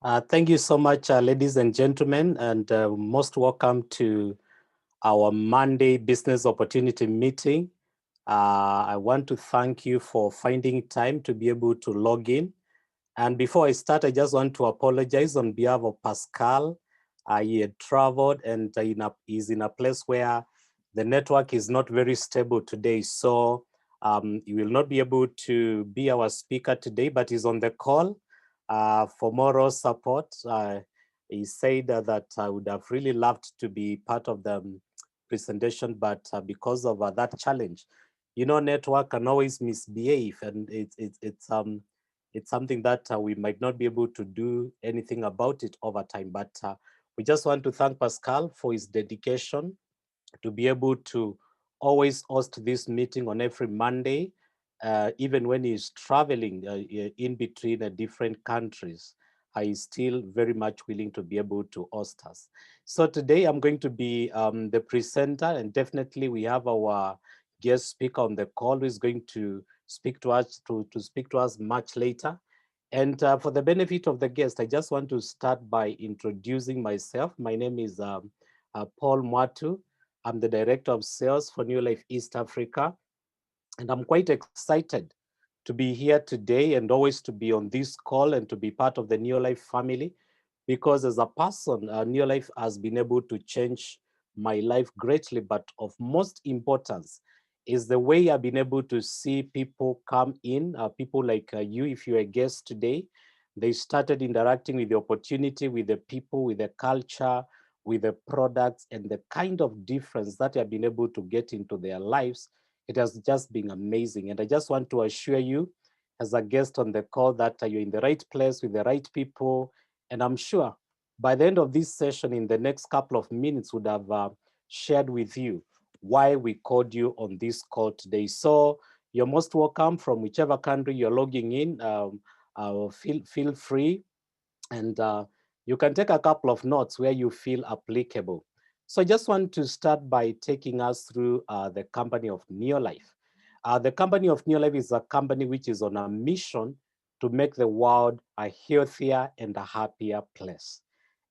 Thank you so much, ladies and gentlemen, and most welcome to our Monday Business Opportunity Meeting. I want to thank you for finding time to be able to log in. And before I start, I just want to apologize on behalf of Pascal. He had traveled and is in a place where the network is not very stable today. So he will not be able to be our speaker today, but he's on the call for moral support. He said that I would have really loved to be part of the presentation, but because of that challenge, network can always misbehave, and it's something that we might not be able to do anything about it over time. But we just want to thank Pascal for his dedication to be able to always host this meeting on every Monday, even when he's traveling in between different countries. He is still very much willing to be able to host us. So today I'm going to be the presenter, and definitely we have our guest speaker on the call who is going to speak to us much later. And for the benefit of the guest, I just want to start by introducing myself. My name is Paul Mwatu. I'm the Director of Sales for Neolife East Africa. And I'm quite excited to be here today and always to be on this call and to be part of the Neolife family, because as a person, Neolife has been able to change my life greatly. But of most importance is the way I've been able to see people come in, people like you, if you're a guest today. They started interacting with the opportunity, with the people, with the culture, with the products, and the kind of difference that have been able to get into their lives. It has just been amazing. And I just want to assure you, as a guest on the call, that you're in the right place with the right people. And I'm sure by the end of this session, in the next couple of minutes, would have shared with you why we called you on this call today. So you're most welcome from whichever country you're logging in. Feel free, and you can take a couple of notes where you feel applicable. So I just want to start by taking us through the company of Neolife. The company of Neolife is a company which is on a mission to make the world a healthier and a happier place.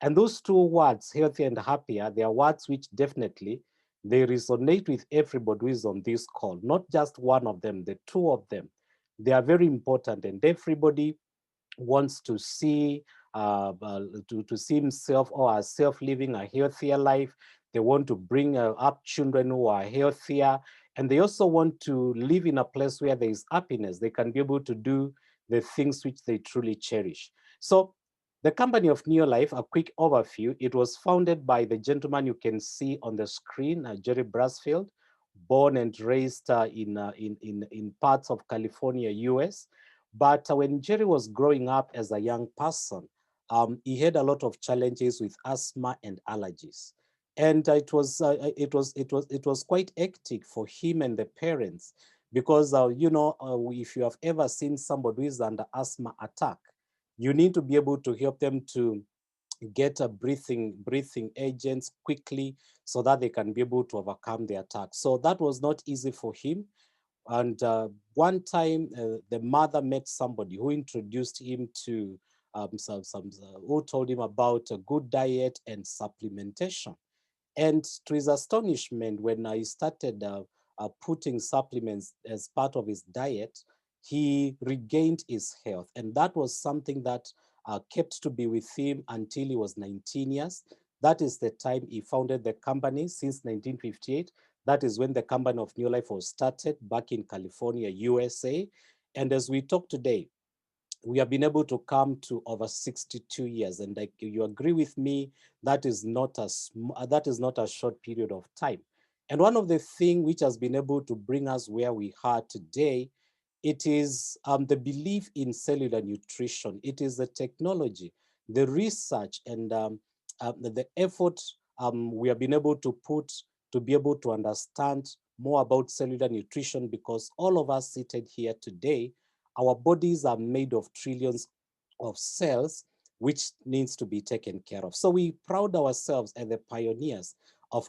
And those two words, healthier and happier, they are words which definitely they resonate with everybody who is on this call, not just one of them, the two of them. They are very important, and everybody wants to see to see himself or herself living a healthier life. They want to bring up children who are healthier, and they also want to live in a place where there is happiness. They can be able to do the things which they truly cherish. So the company of Neolife, a quick overview, it was founded by the gentleman you can see on the screen, Jerry Brasfield, born and raised in parts of California, US. But when Jerry was growing up as a young person, he had a lot of challenges with asthma and allergies, and it was quite hectic for him and the parents, because if you have ever seen somebody who is under asthma attack, you need to be able to help them to get a breathing agents quickly so that they can be able to overcome the attack. So that was not easy for him. And one time, the mother met somebody who introduced him to who told him about a good diet and supplementation. And to his astonishment, when I started putting supplements as part of his diet, he regained his health. And that was something that kept to be with him until he was 19 years. That is the time he founded the company since 1958. That is when the company of Neolife was started back in California, USA. And as we talk today, we have been able to come to over 62 years. And like you agree with me, that is not a short period of time. And one of the things which has been able to bring us where we are today, it is the belief in cellular nutrition. It is the technology, the research, and the effort we have been able to put to be able to understand more about cellular nutrition, because all of us seated here today, our bodies are made of trillions of cells, which needs to be taken care of. So we proud ourselves as the pioneers of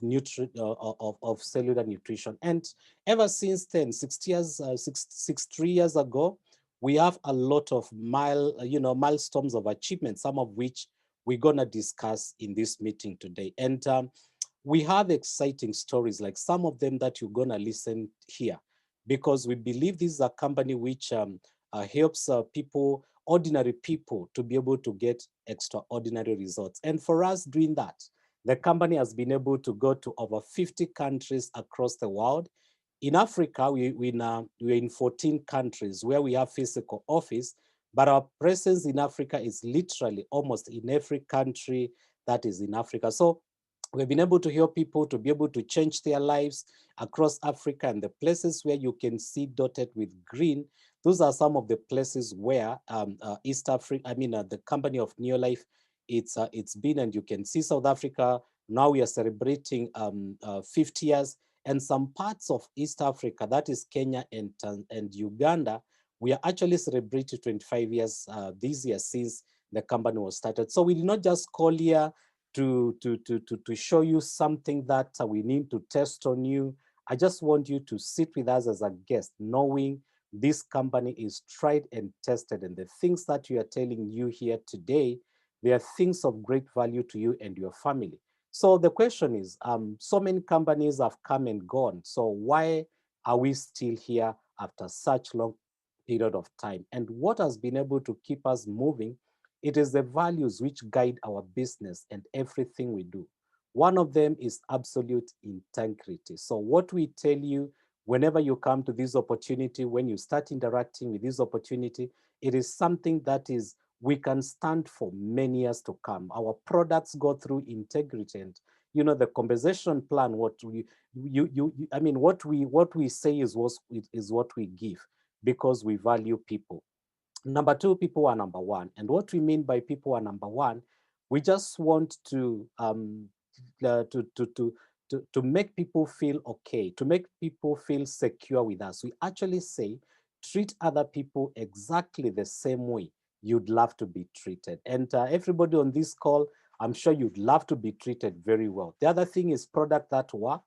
cellular nutrition. And ever since then, 63 years ago, we have a lot of milestones of achievement, some of which we're going to discuss in this meeting today. And we have exciting stories, like some of them that you're going to listen here, because we believe this is a company which helps people, ordinary people, to be able to get extraordinary results. And for us doing that, the company has been able to go to over 50 countries across the world. In Africa, we're in 14 countries where we have physical office, but our presence in Africa is literally almost in every country that is in Africa. So we've been able to help people to be able to change their lives across Africa, and the places where you can see dotted with green, those are some of the places where East Africa, the company of Neolife, it's been, and you can see South Africa. Now we are celebrating 50 years, and some parts of East Africa, that is Kenya and Uganda, we are actually celebrating 25 years this year since the company was started. So we did not just call here to show you something that we need to test on you. I just want you to sit with us as a guest, knowing this company is tried and tested, and the things that we are telling you here today, they are things of great value to you and your family. So the question is, so many companies have come and gone. So why are we still here after such long period of time? And what has been able to keep us moving? It is the values which guide our business and everything we do. One of them is absolute integrity. So what we tell you whenever you come to this opportunity, when you start interacting with this opportunity, it is something that is we can stand for many years to come. Our products go through integrity, and the compensation plan. What we say is what we give, because we value people. Number two, people are number one. And what we mean by people are number one, we just want uh, to, to, to, to make people feel okay, to make people feel secure with us. We actually say, treat other people exactly the same way you'd love to be treated. And everybody on this call, I'm sure you'd love to be treated very well. The other thing is product that work.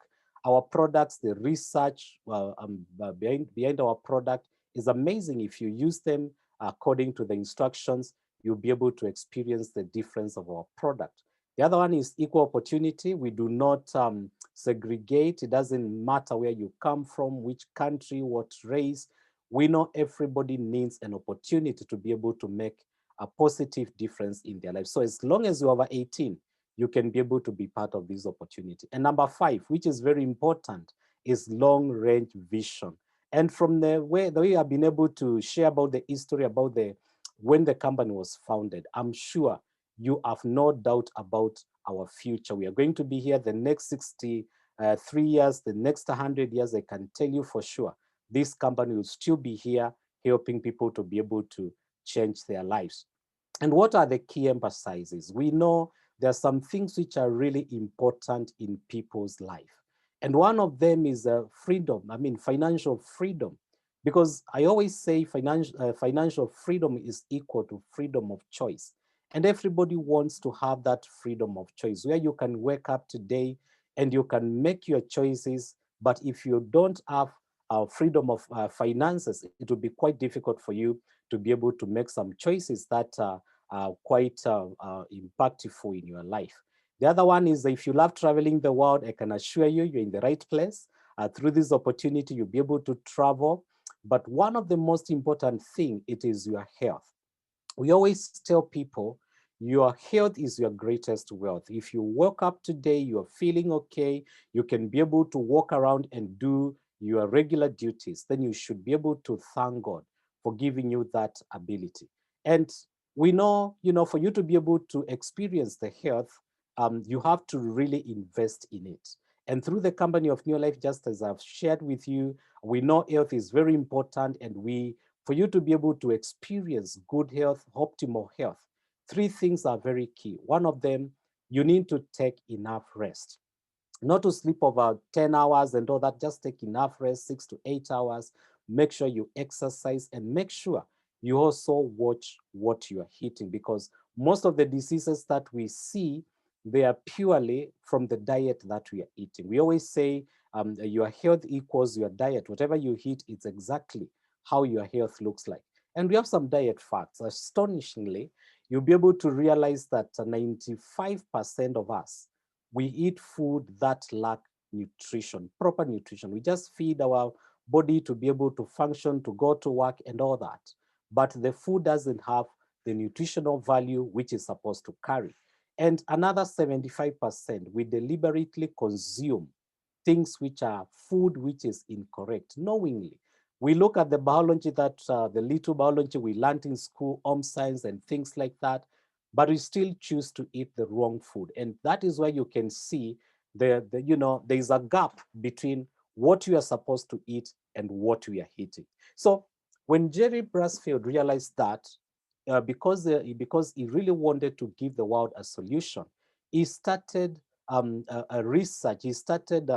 Our products, the research behind our product is amazing. If you use them according to the instructions, you'll be able to experience the difference of our product. The other one is equal opportunity. We do not segregate. It doesn't matter where you come from, which country, what race. We know everybody needs an opportunity to be able to make a positive difference in their life. So as long as you're over 18, you can be able to be part of this opportunity. And number five, which is very important, is long-range vision. And from the way I've been able to share about the history, about when the company was founded, I'm sure you have no doubt about our future. We are going to be here the next 63 years, the next 100 years. I can tell you for sure, this company will still be here helping people to be able to change their lives. And what are the key emphasizes? We know there are some things which are really important in people's life. And one of them is freedom, financial freedom. Because I always say financial freedom is equal to freedom of choice. And everybody wants to have that freedom of choice, where you can wake up today and you can make your choices. But if you don't have freedom of finances, it will be quite difficult for you to be able to make some choices that are quite impactful in your life. The other one is, if you love traveling the world, I can assure you, you're in the right place. Through this opportunity, you'll be able to travel. But one of the most important thing, it is your health. We always tell people, your health is your greatest wealth. If you woke up today, you're feeling okay, you can be able to walk around and do your regular duties, then you should be able to thank God for giving you that ability. And we know, for you to be able to experience the health, you have to really invest in it. And through the company of Neolife, just as I've shared with you, we know health is very important, and for you to be able to experience good health, optimal health, three things are very key. One of them, you need to take enough rest. Not to sleep over 10 hours and all that, just take enough rest, 6 to 8 hours. Make sure you exercise, and make sure you also watch what you are eating, because most of the diseases that we see, they are purely from the diet that we are eating. We always say your health equals your diet. Whatever you eat, it's exactly how your health looks like. And we have some diet facts. Astonishingly, you'll be able to realize that 95% of us, we eat food that lack nutrition, proper nutrition. We just feed our body to be able to function, to go to work and all that. But the food doesn't have the nutritional value which is supposed to carry. And another 75%, we deliberately consume things which are food which is incorrect, knowingly. We look at the biology that, the little biology we learned in school, home science and things like that, but we still choose to eat the wrong food. And that is where you can see there is a gap between what you are supposed to eat and what we are eating. So when Jerry Brasfield realized that, because he really wanted to give the world a solution, he started a research. He started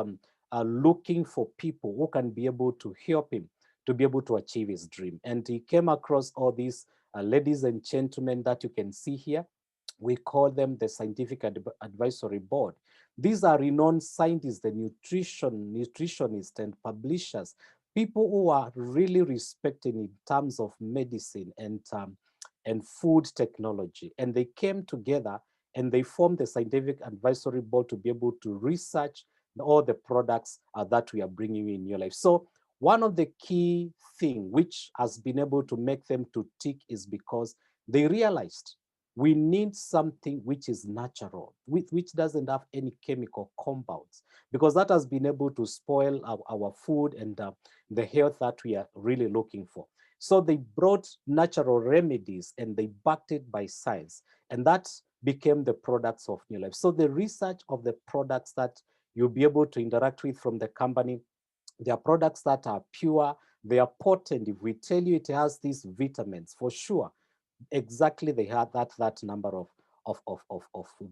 looking for people who can be able to help him to be able to achieve his dream. And he came across all these ladies and gentlemen that you can see here. We call them the Scientific Advisory Board. These are renowned scientists, the nutritionists and publishers, people who are really respected in terms of medicine and food technology. And they came together and they formed the Scientific Advisory Board to be able to research all the products that we are bringing in your life. So one of the key thing which has been able to make them to tick is because they realized we need something which is natural, which doesn't have any chemical compounds, because that has been able to spoil our food and the health that we are really looking for. So they brought natural remedies and they backed it by science. And that became the products of Neolife. So the research of the products that you'll be able to interact with from the company, they are products that are pure, they are potent. If we tell you it has these vitamins, for sure, exactly they had that number of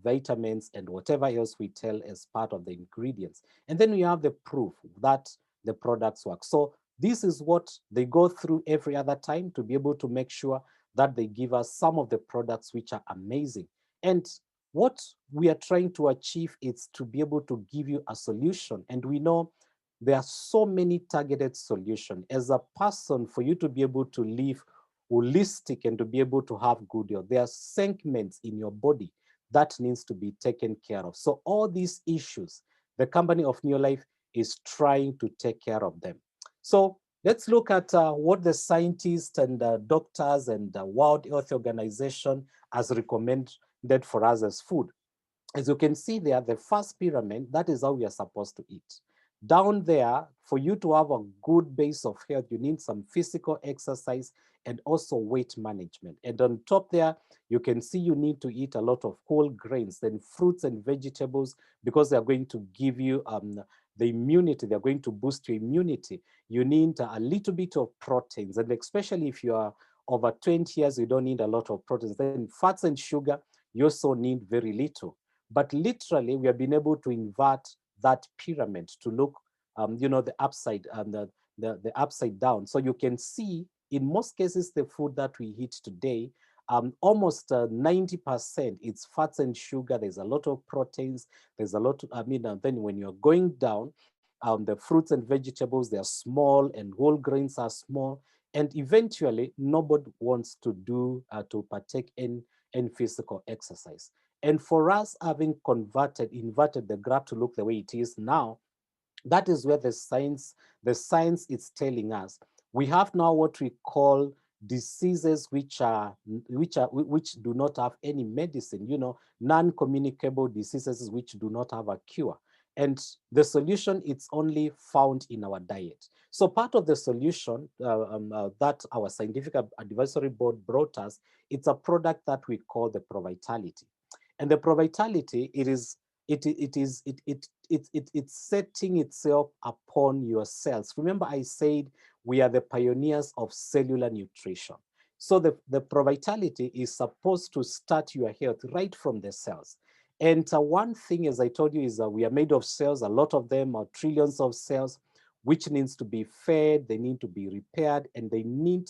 vitamins and whatever else we tell as part of the ingredients. And then we have the proof that the products work. So this is what they go through every other time to be able to make sure that they give us some of the products which are amazing. And what we are trying to achieve is to be able to give you a solution. And we know there are so many targeted solutions. As a person, for you to be able to live holistic and to be able to have good health, there are segments in your body that needs to be taken care of. So all these issues, the company of Neolife is trying to take care of them. So let's look at what the scientists and doctors and the World Health Organization has recommended for us as food. As you can see there, the first pyramid, that is how we are supposed to eat. Down there, for you to have a good base of health, you need some physical exercise and also weight management. And on top there, you can see you need to eat a lot of whole grains, then fruits and vegetables, because they're going to give you the immunity, they're going to boost your immunity. You need a little bit of proteins, and especially if you are over 20 years, you don't need a lot of proteins. Then fats and sugar, you also need very little. But literally, we have been able to invert that pyramid to look, the upside and the upside down. So you can see, in most cases, the food that we eat today, almost 90%, it's fats and sugar. There's a lot of proteins. There's a lot. Then when you're going down, the fruits and vegetables, they are small, and whole grains are small. And eventually, nobody wants to to partake in physical exercise. And for us, having inverted the graph to look the way it is now, that is where the science is telling us. We have now what we call diseases which do not have any medicine, non-communicable diseases which do not have a cure. And the solution is only found in our diet. So part of the solution that our scientific advisory board brought us, it's a product that we call the Provitality. And the Provitality, it's setting itself upon your cells. Remember, I said we are the pioneers of cellular nutrition. So the Provitality is supposed to start your health right from the cells. And one thing, as I told you, is that we are made of cells. A lot of them are trillions of cells, which needs to be fed, they need to be repaired, and they need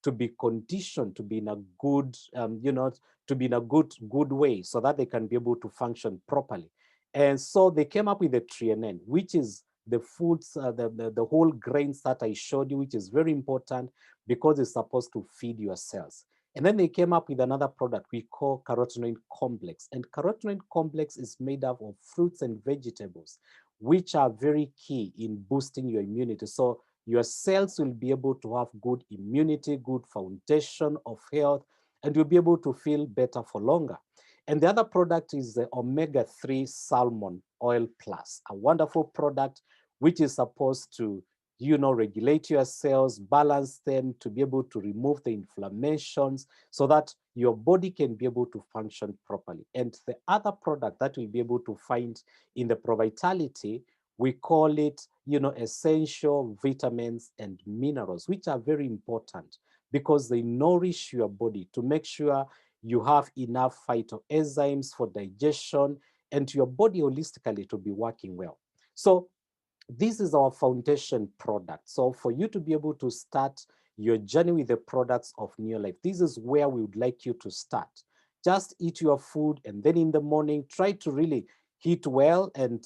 to be conditioned to be in a good, to be in a good way so that they can be able to function properly. And so they came up with the TRNN, which is the foods, the whole grains that I showed you, which is very important because it's supposed to feed your cells. And then they came up with another product we call carotenoid complex. And carotenoid complex is made up of fruits and vegetables, which are very key in boosting your immunity. So your cells will be able to have good immunity, good foundation of health, and you'll be able to feel better for longer. And the other product is the omega-3 salmon oil plus, a wonderful product which is supposed to, regulate your cells, balance them, to be able to remove the inflammations so that your body can be able to function properly. And the other product that we'll be able to find in the ProVitality, we call it, essential vitamins and minerals, which are very important because they nourish your body to make sure you have enough phytoenzymes for digestion and your body holistically to be working well. So this is our foundation product. So for you to be able to start your journey with the products of Neolife, this is where we would like you to start. Just eat your food, and then in the morning, try to really eat well. And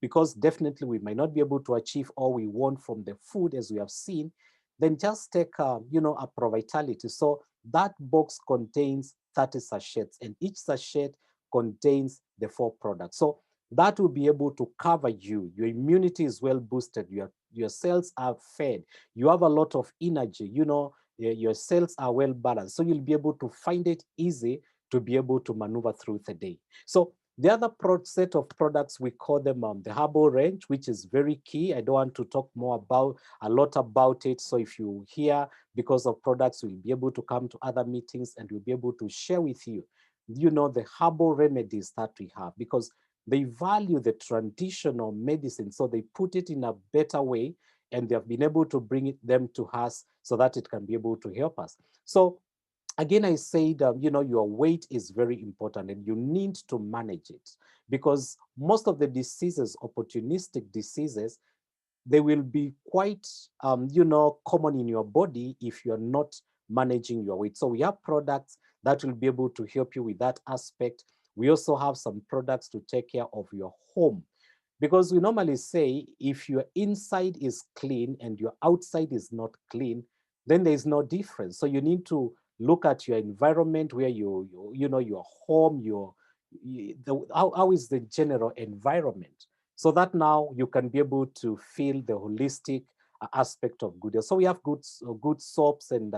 because definitely we might not be able to achieve all we want from the food, as we have seen, then just take, a ProVitality. So that box contains 30 sachets, and each sachet contains the 4 products. So that will be able to cover you. Your immunity is well boosted. Your cells are fed. You have a lot of energy. Your cells are well balanced. So you'll be able to find it easy to be able to maneuver through the day. So the other set of products, we call them the Hubble Range, which is very key. I don't want to talk a lot about it. So if you hear because of products, we'll be able to come to other meetings and we'll be able to share with you, the herbal remedies that we have, because they value the traditional medicine, so they put it in a better way, and they have been able to bring them to us so that it can be able to help us. So again, I said, your weight is very important and you need to manage it, because most of the diseases, opportunistic diseases, they will be quite, common in your body if you're not managing your weight. So we have products that will be able to help you with that aspect. We also have some products to take care of your home, because we normally say if your inside is clean and your outside is not clean, then there is no difference. So you need to look at your environment, where your home, how is the general environment, so that now you can be able to feel the holistic aspect of good health. So we have good soaps and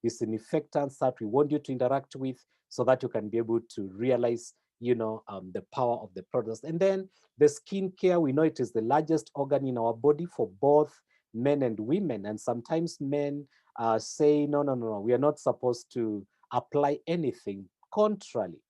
disinfectants that we want you to interact with, so that you can be able to realize, the power of the products. And then the skincare, we know it is the largest organ in our body for both men and women. And sometimes men say, no, no, no, no, we are not supposed to apply anything. Contrary,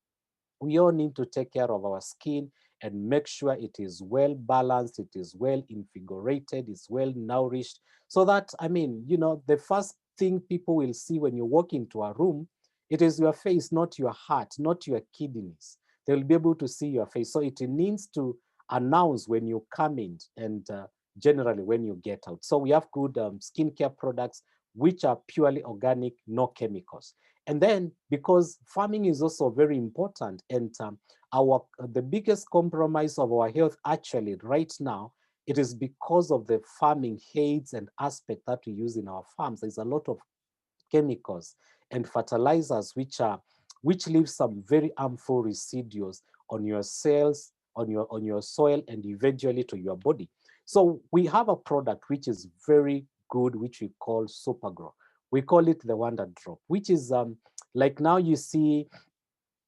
we all need to take care of our skin and make sure it is well balanced, it is well invigorated, it's well nourished. So that, the first thing people will see when you walk into a room, it is your face, not your heart, not your kidneys. They'll be able to see your face. So it needs to announce when you come in and generally when you get out. So we have good skincare products which are purely organic, no chemicals. And then, because farming is also very important, and the biggest compromise of our health actually right now, it is because of the farming aids and aspect that we use in our farms. There's a lot of chemicals and fertilizers which leave some very harmful residues on your cells, on your soil, and eventually to your body. So we have a product which is very good, which we call Supergrow. We call it the Wonder Drop, which is like now you see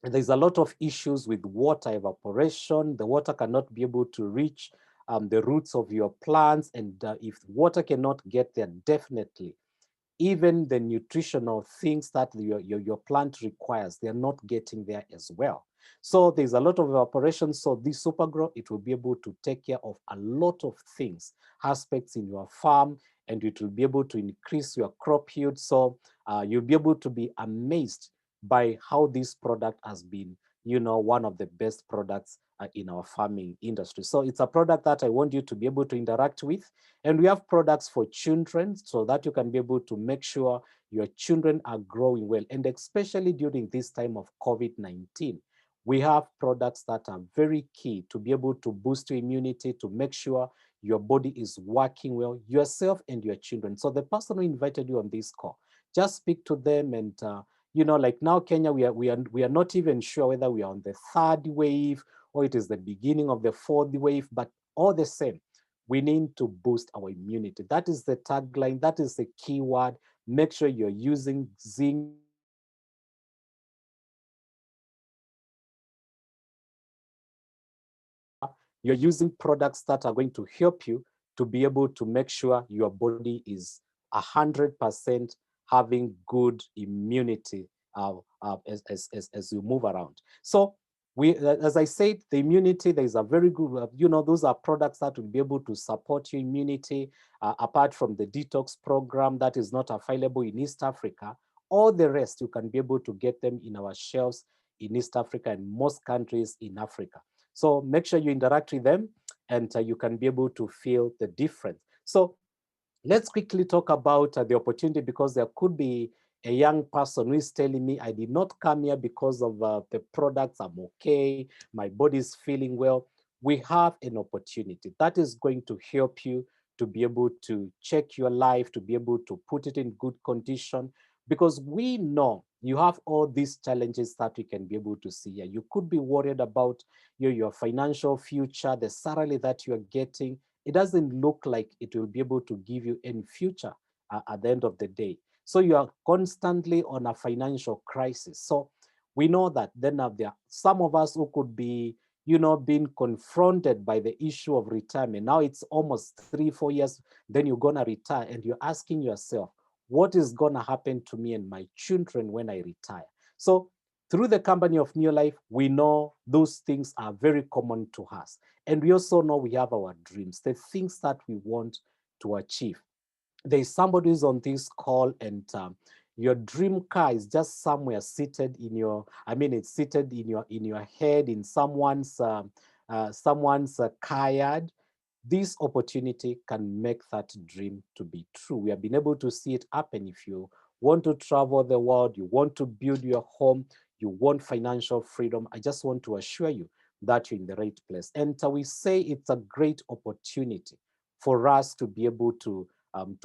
there's a lot of issues with water evaporation. The water cannot be able to reach the roots of your plants, and if water cannot get there, definitely even the nutritional things that your plant requires, they're not getting there as well. So there's a lot of evaporation. So this Supergrow, it will be able to take care of a lot of things, aspects in your farm, and it will be able to increase your crop yield. So you'll be able to be amazed by how this product has been, one of the best products in our farming industry. So it's a product that I want you to be able to interact with. And we have products for children, so that you can be able to make sure your children are growing well. And especially during this time of COVID-19, We have products that are very key to be able to boost your immunity, to make sure your body is working well, yourself and your children. So the person who invited you on this call, just speak to them. And like now, Kenya, we are not even sure whether we are on the third wave or it is the beginning of the fourth wave, but all the same, we need to boost our immunity. That is the tagline. That is the key word. Make sure you're using zinc, you're using products that are going to help you to be able to make sure your body is 100% having good immunity as you move around. So as I said, the immunity, there is a very good, those are products that will be able to support your immunity, apart from the detox program that is not available in East Africa. All the rest, you can be able to get them in our shelves in East Africa and most countries in Africa. So make sure you interact with them, and you can be able to feel the difference. So let's quickly talk about the opportunity, because there could be a young person who is telling me, I did not come here because of the products. I'm okay. My body is feeling well. We have an opportunity that is going to help you to be able to check your life, to be able to put it in good condition, because we know you have all these challenges that we can be able to see here. You could be worried about your financial future, the salary that you're getting. It doesn't look like it will be able to give you any future at the end of the day. So you are constantly on a financial crisis. So we know that then there are some of us who could be, being confronted by the issue of retirement. Now it's almost 3-4 years, then you're gonna retire, and you're asking yourself, what is gonna happen to me and my children when I retire? So through the company of Neolife, we know those things are very common to us. And we also know we have our dreams, the things that we want to achieve. There is somebody who's on this call, and your dream car is just somewhere seated in your, it's seated in your head, in someone's car yard. This opportunity can make that dream to be true. We have been able to see it happen. If you want to travel the world, you want to build your home, you want financial freedom, I just want to assure you that you're in the right place. And we say it's a great opportunity for us to be able to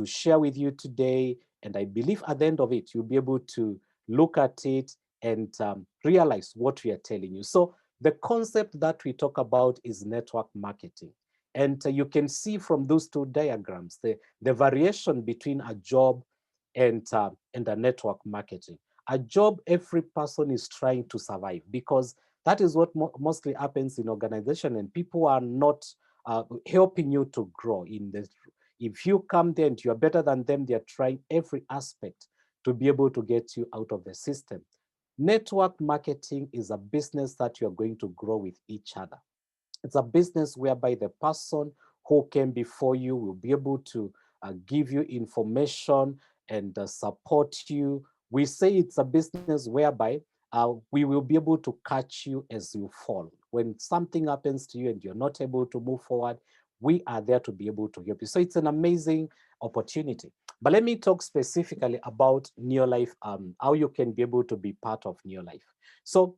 share with you today. And I believe at the end of it, you'll be able to look at it and realize what we are telling you. So the concept that we talk about is network marketing. And you can see from those two diagrams, the variation between a job and a network marketing. A job, every person is trying to survive, because that is what mostly happens in organization, and people are not helping you to grow in this. If you come there and you're better than them, they're trying every aspect to be able to get you out of the system. Network marketing is a business that you're going to grow with each other. It's a business whereby the person who came before you will be able to give you information and support you. We say it's a business whereby we will be able to catch you as you fall. When something happens to you and you're not able to move forward, we are there to be able to help you. So it's an amazing opportunity. But let me talk specifically about Neolife, how you can be able to be part of Neolife. So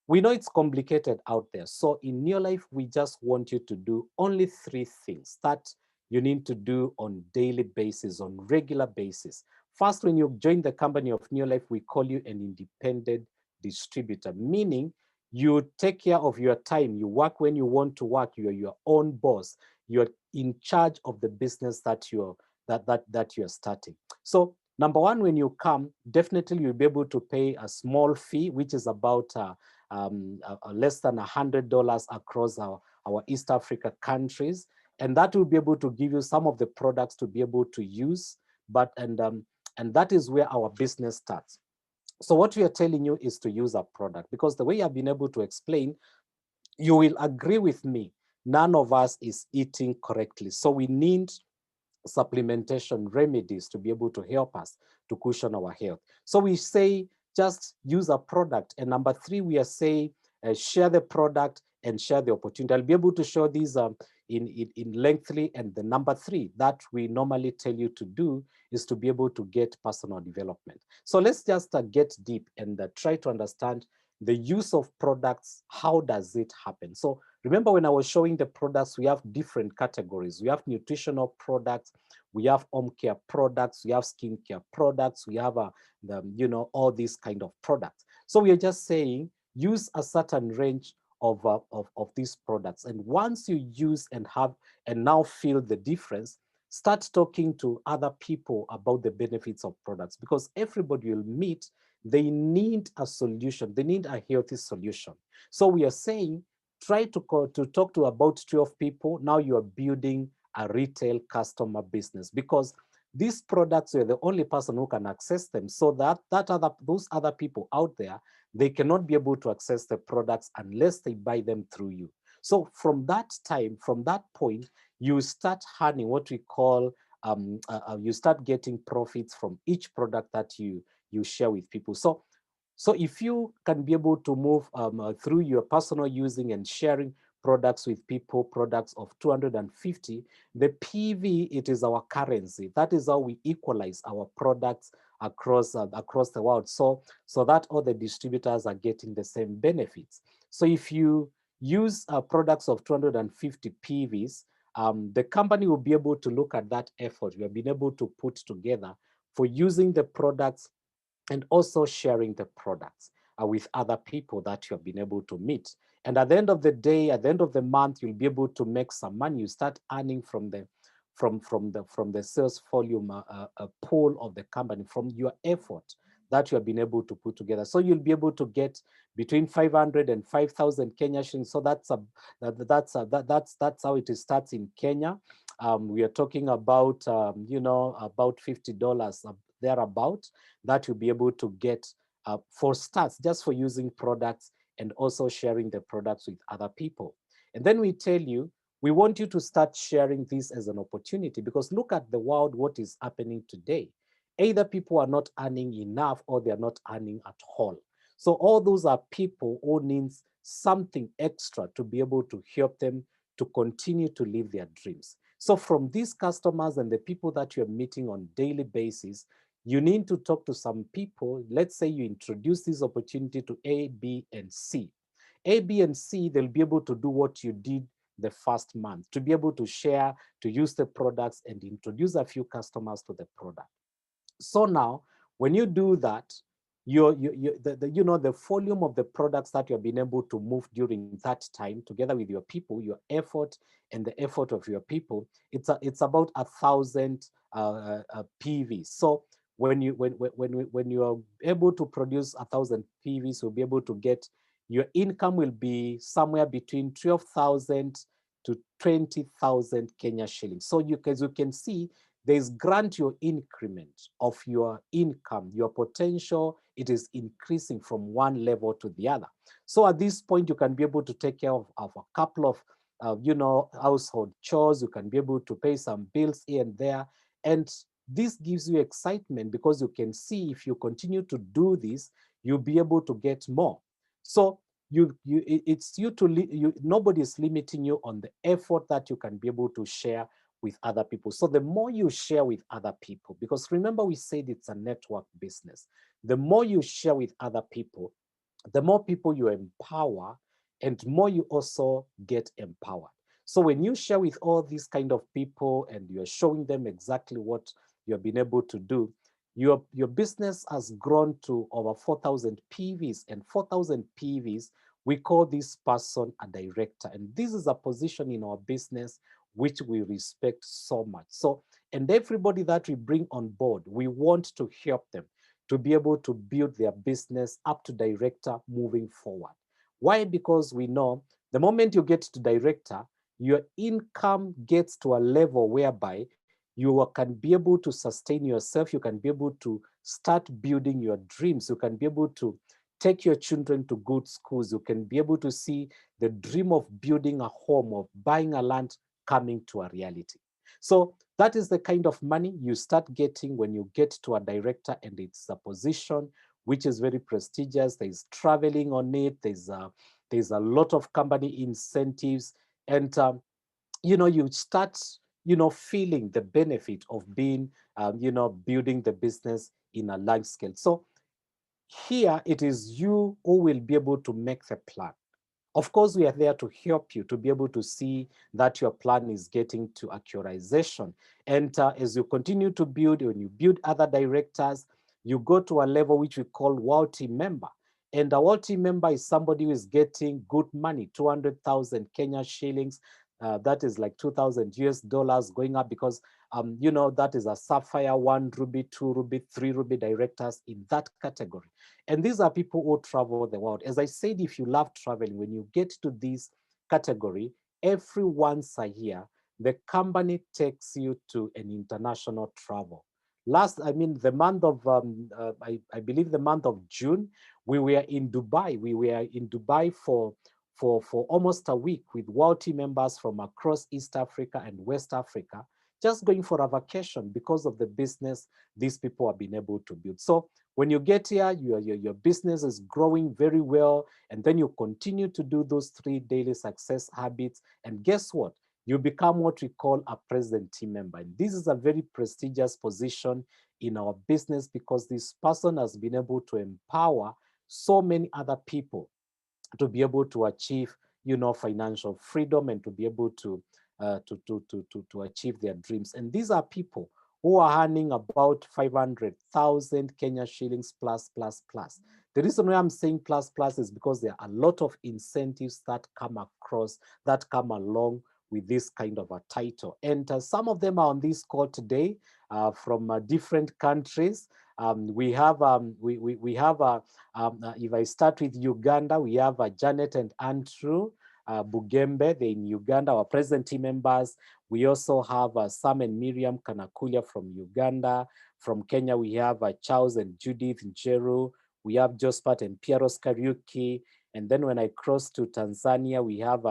we know it's complicated out there. So in Neolife, we just want you to do only 3 things that you need to do on daily basis, on regular basis. First, when you join the company of Neolife, we call you an independent distributor, meaning you take care of your time. You work when you want to work. You're your own boss. You're in charge of the business that you're starting. So number one, when you come, definitely you'll be able to pay a small fee, which is about less than $100 across our East Africa countries. And that will be able to give you some of the products to be able to use. And that is where our business starts. So what we are telling you is to use our product, because the way I've been able to explain, you will agree with me, none of us is eating correctly. So we need supplementation remedies to be able to help us to cushion our health. So we say just use a product. And number 3, we are saying share the product and share the opportunity. I'll be able to show these in lengthily. And the number 3 that we normally tell you to do is to be able to get personal development. So let's just get deep and try to understand the use of products, how does it happen? So remember when I was showing the products, we have different categories. We have nutritional products, we have home care products, we have skincare products, we have all these kind of products. So we are just saying use a certain range of these products. And once you use and have and now feel the difference, start talking to other people about the benefits of products, because everybody will meet, they need a solution, they need a healthy solution. So we are saying try to talk to about 12 people. Now you are building a retail customer business, because these products, you're the only person who can access them, so that those other people out there, they cannot be able to access the products unless they buy them through you. So from that time, from that point, you start earning what we call you start getting profits from each product that you share with people. So if you can be able to move through your personal using and sharing products with people, products of 250, the PV, it is our currency. That is how we equalize our products across the world, so that all the distributors are getting the same benefits. So if you use products of 250 PVs, the company will be able to look at that effort we have been able to put together for using the products and also sharing the products with other people that you have been able to meet. And at the end of the day, at the end of the month, you'll be able to make some money. You start earning from the sales volume pool of the company, from your effort that you have been able to put together. So you'll be able to get between 500 and 5,000 Kenya shillings. So that's how it starts in Kenya. We are talking about about $50 thereabout, that you'll be able to get for starts, just for using products and also sharing the products with other people. And then we tell you, we want you to start sharing this as an opportunity, because look at the world, what is happening today. Either people are not earning enough or they are not earning at all. So all those are people who needs something extra to be able to help them to continue to live their dreams. So from these customers and the people that you're meeting on daily basis, you need to talk to some people. Let's say you introduce this opportunity to A, B, and C. A, B, and C, they'll be able to do what you did the first month, to be able to share, to use the products and introduce a few customers to the product. So now, when you do that, the volume of the products that you've been able to move during that time, together with your people, your effort and the effort of your people, it's about 1,000 PVs. So when you are able to produce 1,000 PVs, you'll be able to get, your income will be somewhere between 12,000 to 20,000 Kenya shillings. So as you can see, there's grant your increment of your income, your potential, it is increasing from one level to the other. So at this point, you can be able to take care of a couple of, household chores. You can be able to pay some bills here and there. And this gives you excitement, because you can see if you continue to do this, you'll be able to get more. So it's you to, nobody is limiting you on the effort that you can be able to share with other people. So the more you share with other people, because remember we said it's a network business, the more you share with other people, the more people you empower and more you also get empowered. So when you share with all these kind of people and you're showing them exactly what you've been able to do, your business has grown to over 4,000 PVs, and 4,000 PVs, we call this person a director. And this is a position in our business which we respect so much. So, and everybody that we bring on board, we want to help them to be able to build their business up to director moving forward. Why? Because we know the moment you get to director, your income gets to a level whereby you can be able to sustain yourself, you can be able to start building your dreams, you can be able to take your children to good schools, you can be able to see the dream of building a home, of buying a land coming to a reality. So that is the kind of money you start getting when you get to a director, and it's a position which is very prestigious. There's traveling on it. There's a lot of company incentives, and you start feeling the benefit of being building the business in a large scale. So Here, it is you who will be able to make the plan. Of course, we are there to help you to be able to see that your plan is getting to actualization. And as you continue to build, when you build other directors, you go to a level which we call world team member. And a world team member is somebody who is getting good money, 200,000 Kenya shillings. That is like 2,000 US dollars going up because, you know, that is a sapphire, 1 ruby, 2 ruby, 3 ruby directors in that category. And these are people who travel the world. As I said, if you love traveling, when you get to this category, every once a year, the company takes you to an international travel. The month of, I believe the month of June, we were in Dubai. We were in Dubai for almost a week with world team members from across East Africa and West Africa, just going for a vacation because of the business these people have been able to build. So when you get here, your business is growing very well, and then you continue to do those 3 daily success habits. And guess what? You become what we call a president team member. And this is a very prestigious position in our business because this person has been able to empower so many other people to be able to achieve, you know, financial freedom and to be able to achieve their dreams. And these are people who are earning about 500,000 Kenya shillings plus, plus, plus. The reason why I'm saying plus, plus is because there are a lot of incentives that come across, that come along with this kind of a title. And some of them are on this call today from different countries. We have, if I start with Uganda, we have Janet and Andrew Bugembe, they're in Uganda, our present team members. We also have Sam and Miriam Kanakulia from Uganda. From Kenya, we have Charles and Judith Njeru. We have Jospat and Pieros Kariuki. And then when I cross to Tanzania, we have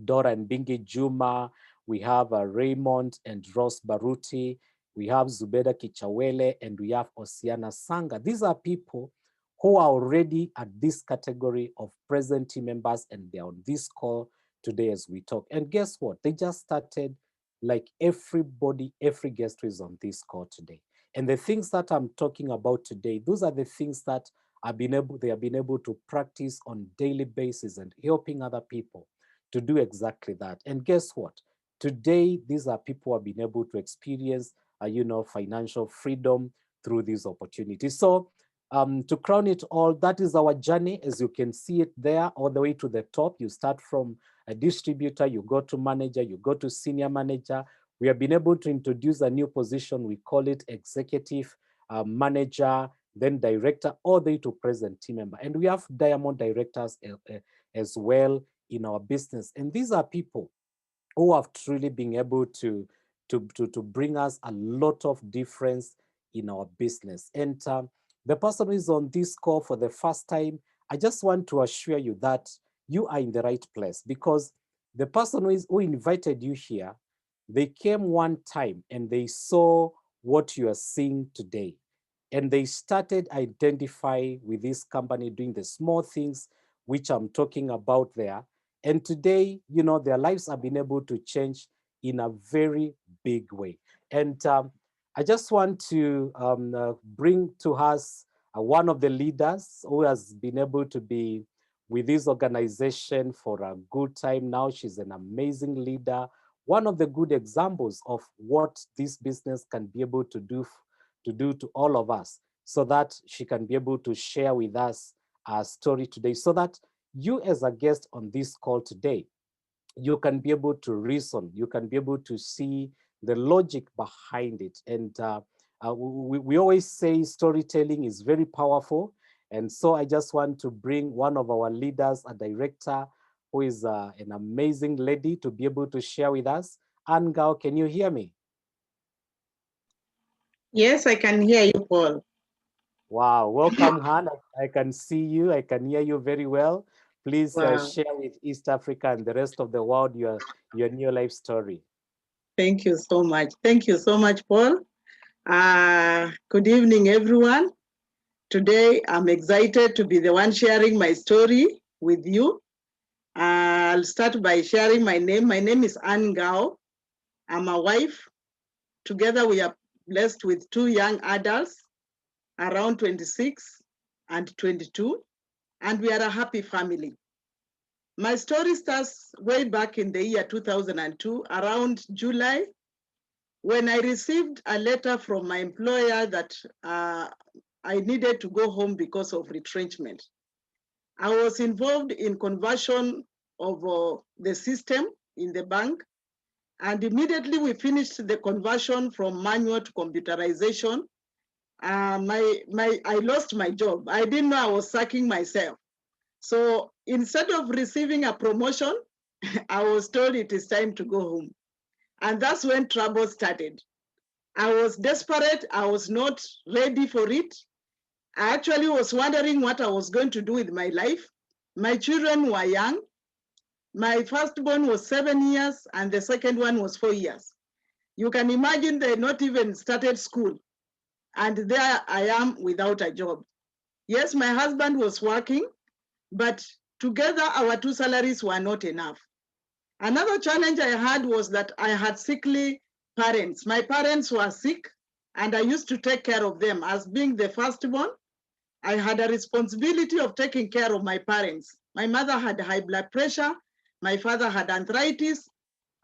Dora and Bingi Juma. We have Raymond and Ross Baruti. We have Zubeda Kichawele, and we have Osiana Sanga. These are people who are already at this category of present team members, and they're on this call today as we talk. And guess what? They just started like everybody, every guest who is on this call today. And the things that I'm talking about today, those are the things that they have been able to practice on daily basis and helping other people to do exactly that. And guess what? Today, these are people who have been able to experience, you know, financial freedom through these opportunities. So to crown it all, that is our journey. As you can see it there, all the way to the top. You start from a distributor, you go to manager, you go to senior manager. We have been able to introduce a new position. We call it executive manager, then director, all the way to present team member. And we have diamond directors as well in our business. And these are people who have truly been able to bring us a lot of difference in our business. And the person who is on this call for the first time, I just want to assure you that you are in the right place, because the person who invited you here, they came one time and they saw what you are seeing today. And they started identifying with this company, doing the small things which I'm talking about there. And today, you know, their lives have been able to change in a very big way. And I just want to bring to us one of the leaders who has been able to be with this organization for a good time now. She's an amazing leader, one of the good examples of what this business can be able to do to all of us, so that she can be able to share with us our story today, so that you as a guest on this call today, you can be able to reason, you can be able to see the logic behind it. And we always say storytelling is very powerful. And so I just want to bring one of our leaders, a director, who is an amazing lady, to be able to share with us. Ngao, can you hear me? Yes, I can hear you, Paul. Wow, welcome, Han. I can see you, I can hear you very well. Please Wow. share with East Africa and the rest of the world your Neolife story. Thank you so much. Thank you so much, Paul. Good evening, everyone. Today, I'm excited to be the one sharing my story with you. I'll start by sharing my name. My name is Ngao. I'm a wife. Together, we are blessed with 2 young adults, around 26. and 22, and we are a happy family. My story starts way back in the year 2002, around July, when I received a letter from my employer that I needed to go home because of retrenchment. I was involved in conversion of the system in the bank, and immediately we finished the conversion from manual to computerization. I lost my job. I didn't know I was sacking myself. So instead of receiving a promotion, I was told it is time to go home. And that's when trouble started. I was desperate. I was not ready for it. I actually was wondering what I was going to do with my life. My children were young. My firstborn was 7 years and the second one was 4 years. You can imagine they not even started school. And there I am without a job. Yes, my husband was working, but together our two salaries were not enough. Another challenge I had was that I had sickly parents. My parents were sick and I used to take care of them. As being the firstborn, I had a responsibility of taking care of my parents. My mother had high blood pressure, my father had arthritis,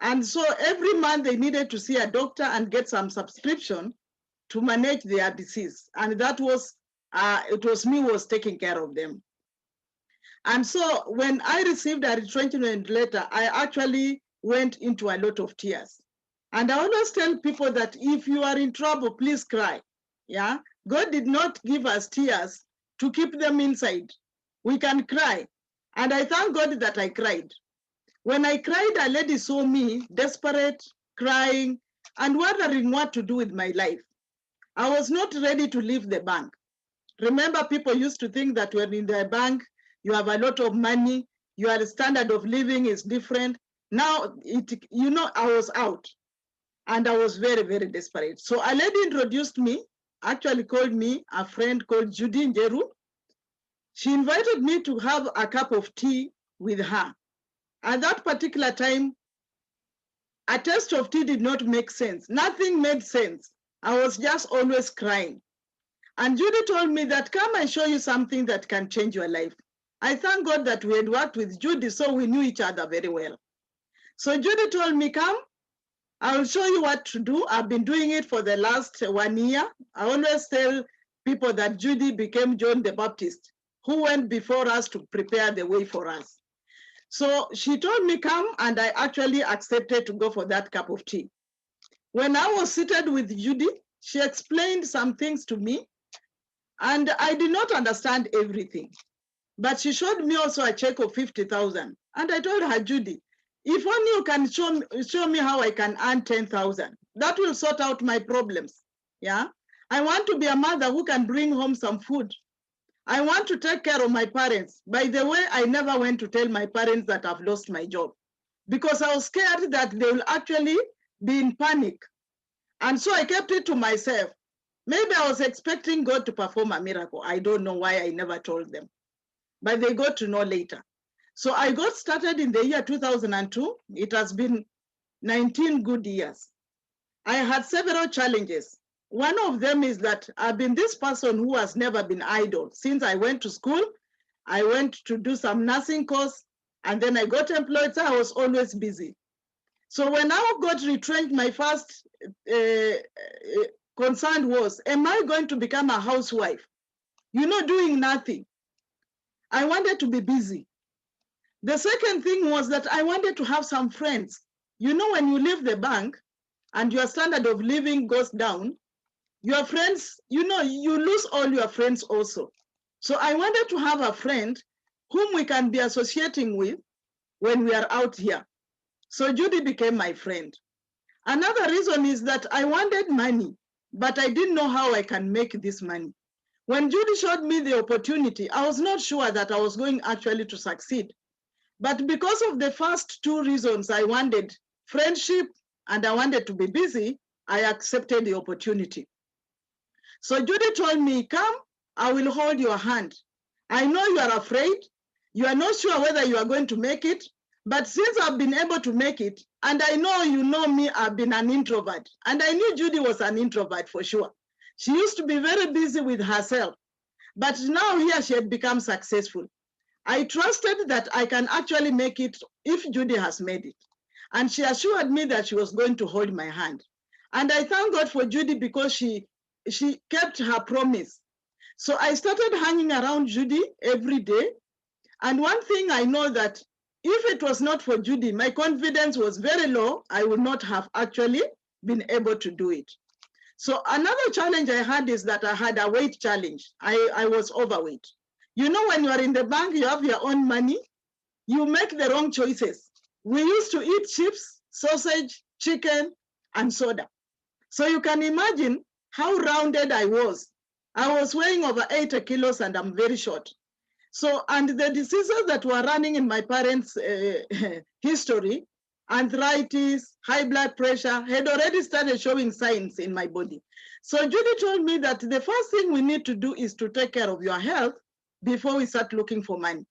and so every month they needed to see a doctor and get some subscription to manage their disease. And that was, it was me who was taking care of them. And so when I received a retrenchment letter, I actually went into a lot of tears. And I always tell people that if you are in trouble, please cry. Yeah, God did not give us tears to keep them inside. We can cry. And I thank God that I cried. When I cried, a lady saw me desperate, crying, and wondering what to do with my life. I was not ready to leave the bank. Remember, people used to think that when in the bank, you have a lot of money, your standard of living is different. Now, I was out and I was very, very desperate. So a lady introduced me, actually called me, a friend called Judy Njeru. She invited me to have a cup of tea with her. At that particular time, a taste of tea did not make sense. Nothing made sense. I was just always crying. And Judy told me that, come and show you something that can change your life. I thank God that we had worked with Judy, so we knew each other very well. So Judy told me, come, I will show you what to do. I've been doing it for the last 1 year. I always tell people that Judy became John the Baptist, who went before us to prepare the way for us. So she told me, come, and I actually accepted to go for that cup of tea. When I was seated with Judy, she explained some things to me, and I did not understand everything. But she showed me also a check of 50,000. And I told her, Judy, if only you can show me how I can earn 10,000, that will sort out my problems. Yeah. I want to be a mother who can bring home some food. I want to take care of my parents. By the way, I never went to tell my parents that I've lost my job because I was scared that they will actually be in panic. And so I kept it to myself. Maybe I was expecting God to perform a miracle. I don't know why I never told them, but they got to know later. So I got started in the year 2002. It has been 19 good years. I had several challenges. One of them is that I've been this person who has never been idle. Since I went to school, I went to do some nursing course, and then I got employed, so I was always busy. So when I got retrenched, my first concern was, am I going to become a housewife? Doing nothing. I wanted to be busy. The second thing was that I wanted to have some friends. When you leave the bank and your standard of living goes down, your friends, you lose all your friends also. So I wanted to have a friend whom we can be associating with when we are out here. So Judy became my friend. Another reason is that I wanted money, but I didn't know how I can make this money. When Judy showed me the opportunity, I was not sure that I was going actually to succeed. But because of the first two reasons, I wanted friendship and I wanted to be busy, I accepted the opportunity. So Judy told me, come, I will hold your hand. I know you are afraid. You are not sure whether you are going to make it. But since I've been able to make it, and I know you know me, I've been an introvert. And I knew Judy was an introvert for sure. She used to be very busy with herself. But now here she had become successful. I trusted that I can actually make it if Judy has made it. And she assured me that she was going to hold my hand. And I thank God for Judy because she kept her promise. So I started hanging around Judy every day. And one thing I know that if it was not for Judy, my confidence was very low. I would not have actually been able to do it. So another challenge I had is that I had a weight challenge. I was overweight. You know, when you are in the bank, you have your own money, you make the wrong choices. We used to eat chips, sausage, chicken, and soda. So you can imagine how rounded I was. I was weighing over 80 kilos and I'm very short. So, and the diseases that were running in my parents' history, arthritis, high blood pressure, had already started showing signs in my body. So Judy told me that the first thing we need to do is to take care of your health before we start looking for money.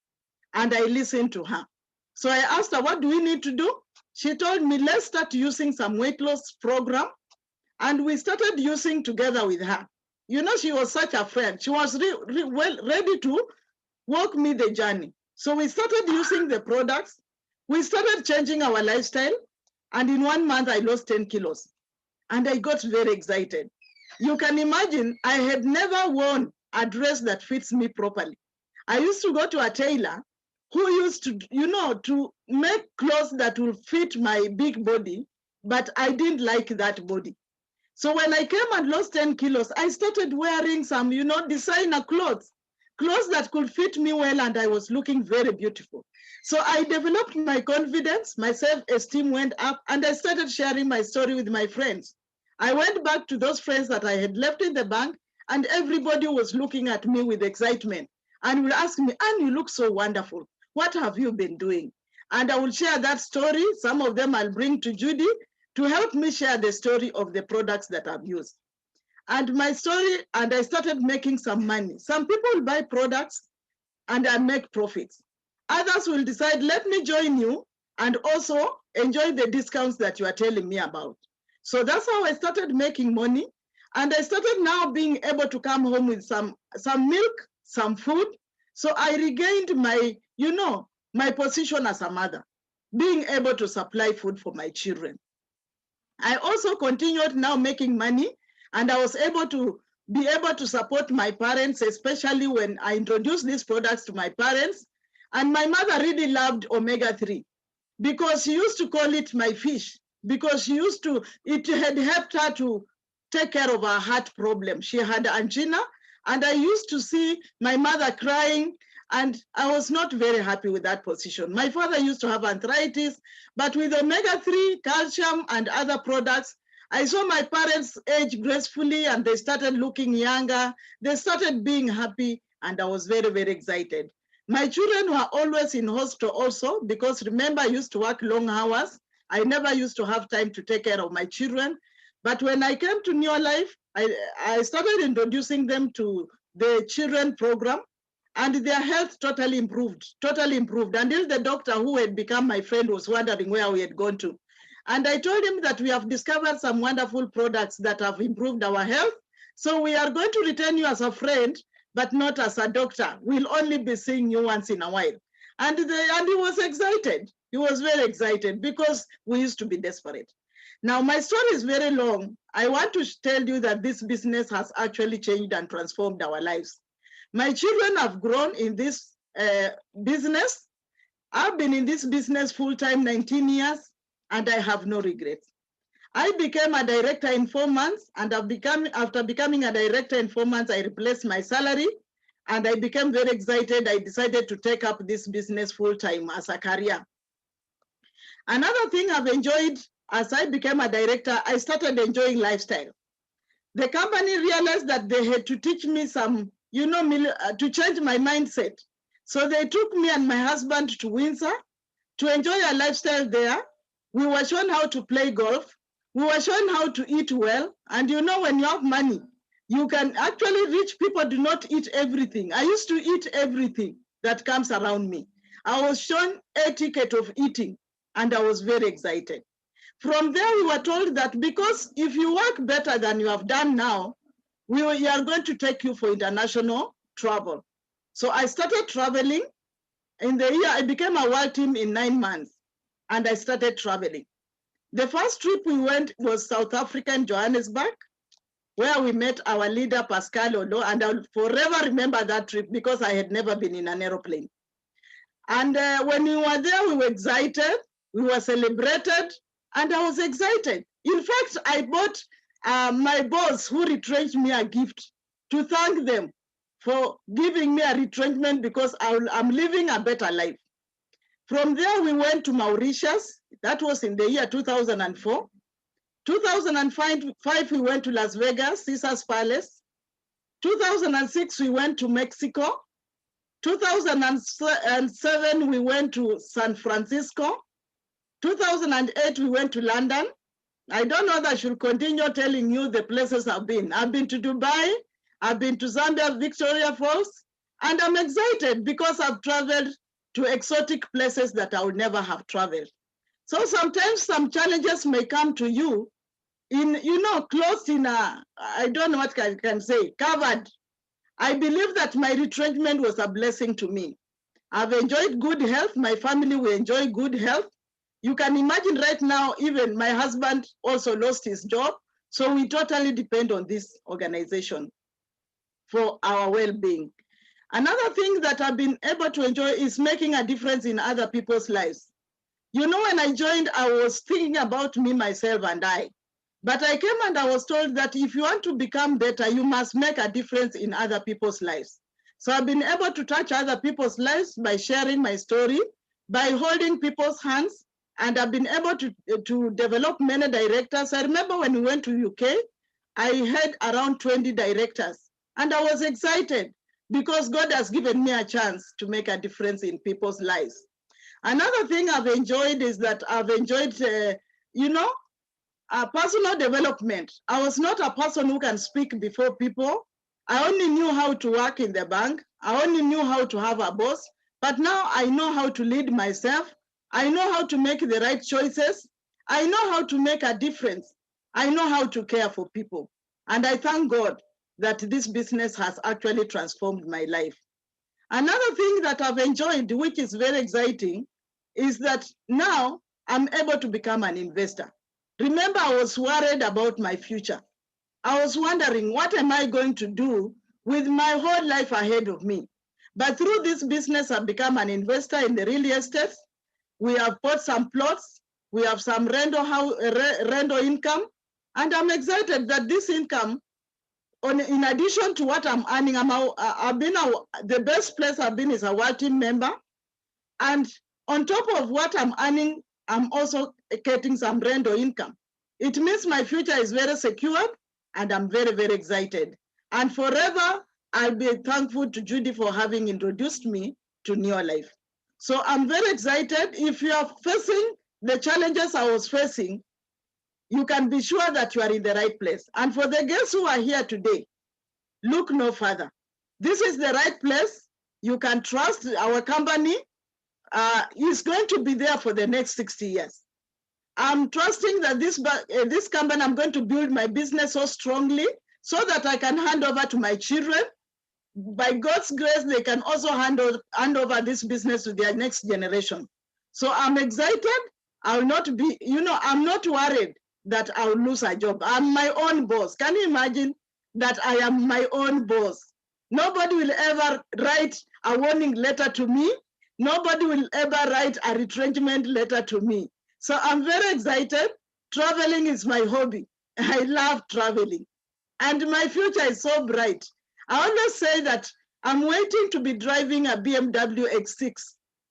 And I listened to her. So I asked her, what do we need to do? She told me, let's start using some weight loss program. And we started using together with her. You know, she was such a friend. She was ready to walk me the journey. So we started using the products. We started changing our lifestyle. And in 1 month, I lost 10 kilos. And I got very excited. You can imagine, I had never worn a dress that fits me properly. I used to go to a tailor who used to, you know, to make clothes that will fit my big body, but I didn't like that body. So when I came and lost 10 kilos, I started wearing some, you know, designer clothes that could fit me well, and I was looking very beautiful. So I developed my confidence, my self-esteem went up, and I started sharing my story with my friends. I went back to those friends that I had left in the bank, and everybody was looking at me with excitement and will ask me, Anne, you look so wonderful. What have you been doing? And I will share that story. Some of them I'll bring to Judy to help me share the story of the products that I've used. And my story, and I started making some money. Some people buy products and I make profits. Others will decide, let me join you and also enjoy the discounts that you are telling me about. So that's how I started making money. And I started now being able to come home with some milk, some food. So I regained my, you know, my position as a mother, being able to supply food for my children. I also continued now making money, and I was able to be able to support my parents, especially when I introduced these products to my parents. And my mother really loved omega-3 because she used to call it my fish, because she used to, it had helped her to take care of her heart problem. She had angina, and I used to see my mother crying, and I was not very happy with that position. My father used to have arthritis, but with omega-3, calcium, and other products, I saw my parents age gracefully, and they started looking younger. They started being happy, and I was very, very excited. My children were always in hospital also, because remember, I used to work long hours. I never used to have time to take care of my children. But when I came to Neolife, I started introducing them to the children program, and their health totally improved. Until the doctor who had become my friend was wondering where we had gone to. And I told him that we have discovered some wonderful products that have improved our health. So we are going to retain you as a friend, but not as a doctor. We'll only be seeing you once in a while. And he was excited. He was very excited because we used to be desperate. Now, my story is very long. I want to tell you that this business has actually changed and transformed our lives. My children have grown in this business. I've been in this business full-time 19 years, and I have no regrets. I became a director in 4 months, and after becoming a director in 4 months, I replaced my salary, and I became very excited. I decided to take up this business full-time as a career. Another thing I've enjoyed as I became a director, I started enjoying lifestyle. The company realized that they had to teach me some, you know, to change my mindset. So they took me and my husband to Windsor to enjoy a lifestyle there. We were shown how to play golf. We were shown how to eat well. And you know, when you have money, you can actually, rich people do not eat everything. I used to eat everything that comes around me. I was shown etiquette of eating, and I was very excited. From there, we were told that because if you work better than you have done now, we are going to take you for international travel. So I started traveling. In the year, I became a world team in 9 months, and I started traveling. The first trip we went was South Africa in Johannesburg, where we met our leader, Pascal Olo, and I'll forever remember that trip because I had never been in an aeroplane. And when we were there, we were excited, we were celebrated, and I was excited. In fact, I bought my boss who retrenched me a gift to thank them for giving me a retrenchment because I'm living a better life. From there, we went to Mauritius. That was in the year 2004. 2005, we went to Las Vegas, Caesar's Palace. 2006, we went to Mexico. 2007, we went to San Francisco. 2008, we went to London. I don't know that I should continue telling you the places I've been. I've been to Dubai, I've been to Zambia, Victoria Falls, and I'm excited because I've traveled to exotic places that I would never have traveled. So sometimes some challenges may come to you in, closed in a, I don't know what I can say, covered. I believe that my retrenchment was a blessing to me. I've enjoyed good health. My family will enjoy good health. You can imagine right now, even my husband also lost his job. So we totally depend on this organization for our well-being. Another thing that I've been able to enjoy is making a difference in other people's lives. When I joined, I was thinking about me, myself, and I. But I came and I was told that if you want to become better, you must make a difference in other people's lives. So I've been able to touch other people's lives by sharing my story, by holding people's hands, and I've been able to develop many directors. I remember when we went to UK, I had around 20 directors, and I was excited because God has given me a chance to make a difference in people's lives. Another thing I've enjoyed is that I've enjoyed, personal development. I was not a person who can speak before people. I only knew how to work in the bank. I only knew how to have a boss. But now I know how to lead myself. I know how to make the right choices. I know how to make a difference. I know how to care for people. And I thank God that this business has actually transformed my life. Another thing that I've enjoyed, which is very exciting, is that now I'm able to become an investor. Remember, I was worried about my future. I was wondering, what am I going to do with my whole life ahead of me? But through this business, I've become an investor in the real estate. We have bought some plots. We have some rental income. And I'm excited that this income, in addition to what I'm earning, the best place I've been is a world team member. And on top of what I'm earning, I'm also getting some rental income. It means my future is very secured, and I'm very, very excited. And forever, I'll be thankful to Judy for having introduced me to Neolife. So I'm very excited. If you are facing the challenges I was facing, you can be sure that you are in the right place. And for the guests who are here today, look no further. This is the right place. You can trust our company. Is going to be there for the next 60 years. I'm trusting that this company, I'm going to build my business so strongly so that I can hand over to my children. By God's grace, they can also hand over this business to their next generation. So I'm excited. I'll not be, I'm not worried that I'll lose a job. I'm my own boss. Can you imagine that I am my own boss? Nobody will ever write a warning letter to me. Nobody will ever write a retrenchment letter to me. So I'm very excited. Traveling is my hobby. I love traveling. And my future is so bright. I always say that I'm waiting to be driving a BMW X6.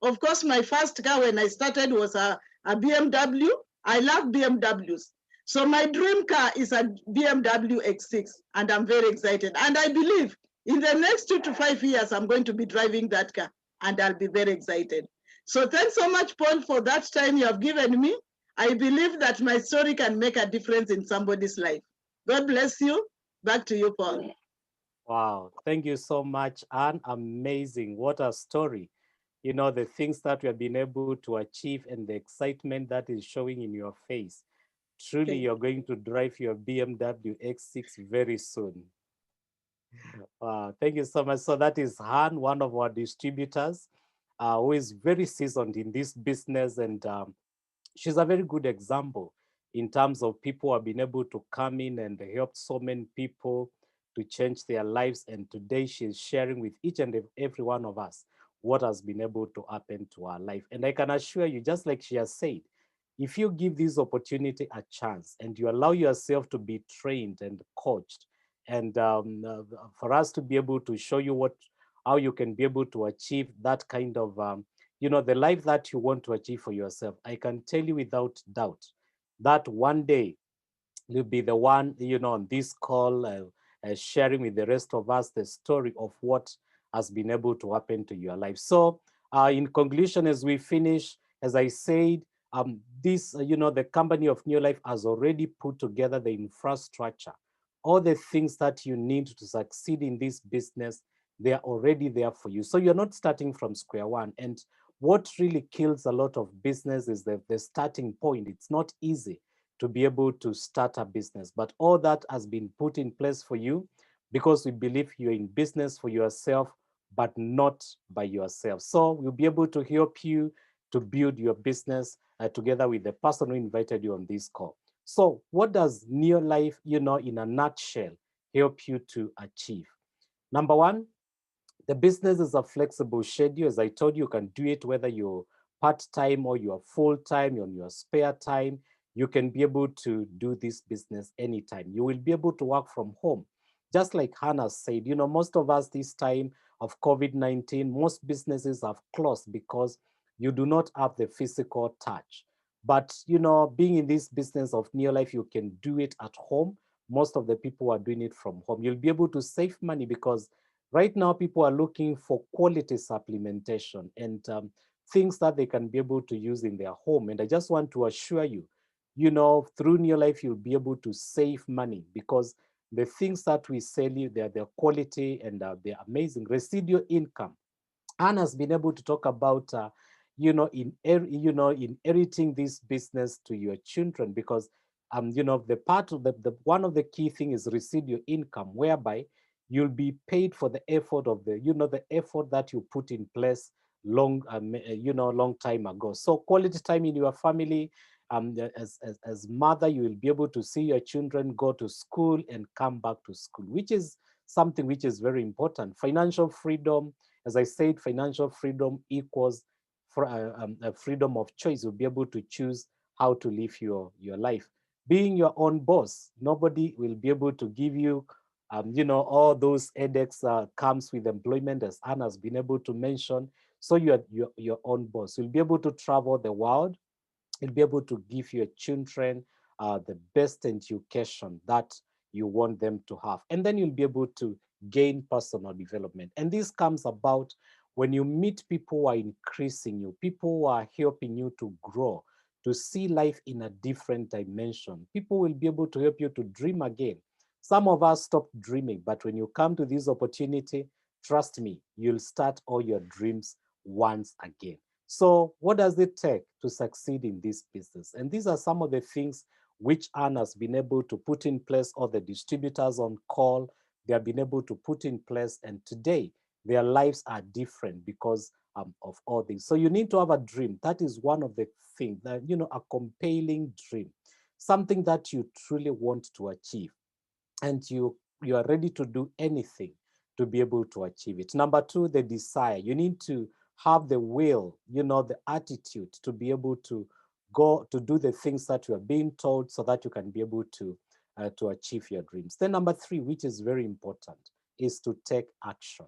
Of course, my first car when I started was a BMW. I love BMWs. So my dream car is a BMW X6, and I'm very excited. And I believe in the next 2 to 5 years, I'm going to be driving that car, and I'll be very excited. So thanks so much, Paul, for that time you have given me. I believe that my story can make a difference in somebody's life. God bless you. Back to you, Paul. Wow, thank you so much, Anne. Amazing. What a story. The things that we have been able to achieve and the excitement that is showing in your face. Truly, you're going to drive your BMW X6 very soon. Thank you so much. So that is Han, one of our distributors, who is very seasoned in this business, and she's a very good example in terms of people who have been able to come in and help so many people to change their lives. And today she's sharing with each and every one of us what has been able to happen to her life. And I can assure you, just like she has said, if you give this opportunity a chance and you allow yourself to be trained and coached, and for us to be able to show you how you can be able to achieve that kind of the life that you want to achieve for yourself, I can tell you without doubt that one day you'll be the one, on this call, sharing with the rest of us the story of what has been able to happen to your life. So, in conclusion, as we finish, as I said, the company of Neolife has already put together the infrastructure, all the things that you need to succeed in this business. They are already there for you. So you're not starting from square one. And what really kills a lot of business is the starting point. It's not easy to be able to start a business. But all that has been put in place for you because we believe you're in business for yourself, but not by yourself. So we'll be able to help you to build your business together with the person who invited you on this call. So what does Neolife, in a nutshell, help you to achieve? Number one, the business is a flexible schedule. As I told you, you can do it whether you're part-time or you're full-time, you're on your spare time. You can be able to do this business anytime. You will be able to work from home. Just like Hannah said, most of us this time of COVID-19, most businesses have closed because you do not have the physical touch. But, being in this business of Neolife, you can do it at home. Most of the people are doing it from home. You'll be able to save money because right now, people are looking for quality supplementation and things that they can be able to use in their home. And I just want to assure you, through New Life, you'll be able to save money because the things that we sell you, they're quality and they're amazing. Residual income. Anne has been able to talk about, inheriting this business to your children because, the part of the one of the key thing is residual income, whereby you'll be paid for the effort of the effort that you put in place long time ago. So quality time in your family, as mother, you will be able to see your children go to school and come back to school, which is something which is very important. Financial freedom, as I said, financial freedom equals for, a freedom of choice. You'll be able to choose how to live your life. Being your own boss, nobody will be able to give you, all those headaches comes with employment, as Anna has been able to mention. So you're your own boss. You'll be able to travel the world. You'll be able to give your children the best education that you want them to have. And then you'll be able to gain personal development. And this comes about when you meet people who are increasing you, people who are helping you to grow, to see life in a different dimension. People will be able to help you to dream again. Some of us stopped dreaming, but when you come to this opportunity, trust me, you'll start all your dreams once again. So, what does it take to succeed in this business? And these are some of the things which Anne has been able to put in place, or the distributors on call, they have been able to put in place. And today, their lives are different because of all this. So, you need to have a dream. That is one of the things that, a compelling dream, something that you truly want to achieve and you are ready to do anything to be able to achieve it. Number two, the desire. You need to have the will, the attitude to be able to go to do the things that you are being told so that you can be able to achieve your dreams. Then number three, which is very important, is to take action.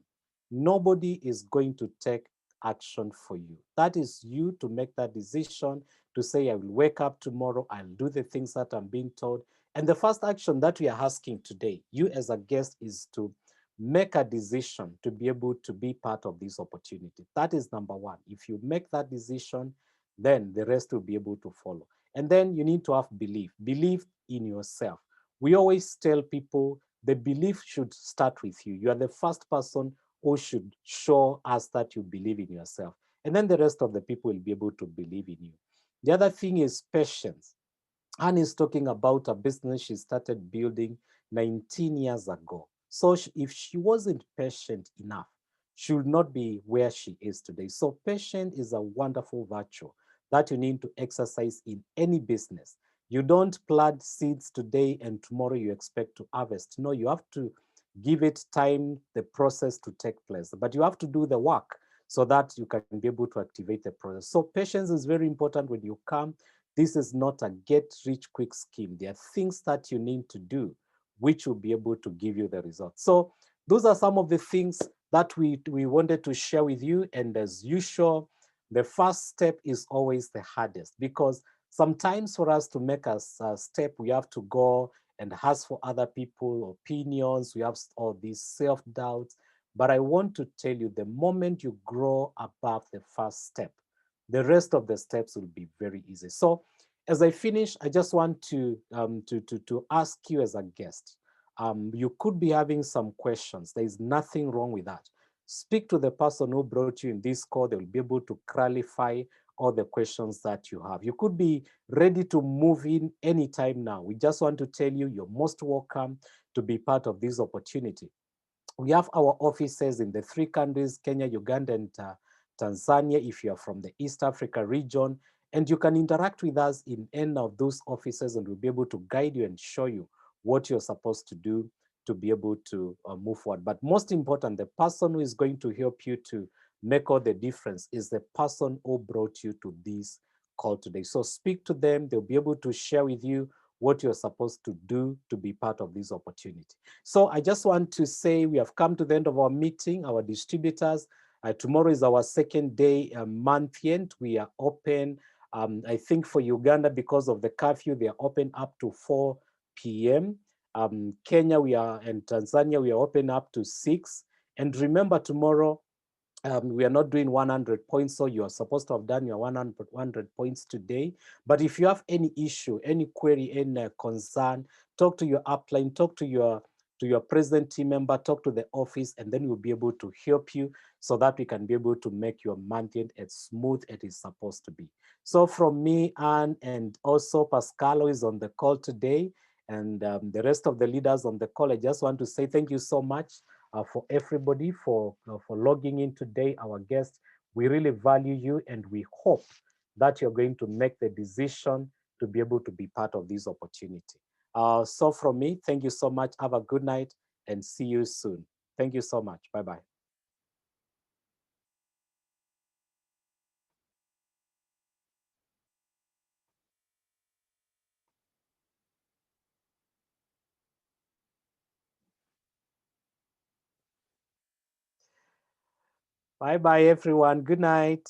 Nobody is going to take action for you. That is you to make that decision to say, I will wake up tomorrow, I'll do the things that I'm being told. And the first action that we are asking today, you as a guest, is to make a decision to be able to be part of this opportunity. That is number one. If you make that decision, then the rest will be able to follow. And then you need to have belief in yourself. We always tell people the belief should start with you. You are the first person who should show us that you believe in yourself. And then the rest of the people will be able to believe in you. The other thing is patience. Anne is talking about a business she started building 19 years ago. So if she wasn't patient enough, she would not be where she is today. So patience is a wonderful virtue that you need to exercise in any business. You don't plant seeds today and tomorrow you expect to harvest. No, you have to give it time, the process to take place. But you have to do the work so that you can be able to activate the process. So patience is very important when you come. This is not a get rich quick scheme. There are things that you need to do which will be able to give you the results. So those are some of the things that we wanted to share with you. And as usual, the first step is always the hardest, because sometimes for us to make a step, we have to go and ask for other people opinions. We have all these self-doubts. But I want to tell you, the moment you grow above the first step, the rest of the steps will be very easy. So as I finish, I just want to ask you as a guest. You could be having some questions. There is nothing wrong with that. Speak to the person who brought you in this call. They will be able to clarify all the questions that you have. You could be ready to move in anytime now. We just want to tell you you're most welcome to be part of this opportunity. We have our offices in the three countries, Kenya, Uganda, and Tanzania, if you're from the East Africa region. And you can interact with us in any of those offices, and we'll be able to guide you and show you what you're supposed to do to be able to move forward. But most important, the person who is going to help you to make all the difference is the person who brought you to this call today. So speak to them. They'll be able to share with you what you're supposed to do to be part of this opportunity. So I just want to say we have come to the end of our meeting, our distributors. Tomorrow is our second day, month end. We are open. I think for Uganda, because of the curfew, they are open up to 4 p.m. Kenya, and Tanzania, we are open up to 6. And remember, tomorrow, we are not doing 100 points, so you are supposed to have done your 100 points today. But if you have any issue, any query, any concern, talk to your upline, talk to your president team member, talk to the office, and then we'll be able to help you so that we can be able to make your month end as smooth as it is supposed to be. So from me, Anne, and also Pascalo is on the call today, and the rest of the leaders on the call, I just want to say thank you so much for everybody for logging in today, our guests. We really value you, and we hope that you're going to make the decision to be able to be part of this opportunity. So from me, thank you so much. Have a good night and see you soon. Thank you so much. Bye-bye. Bye-bye, everyone. Good night.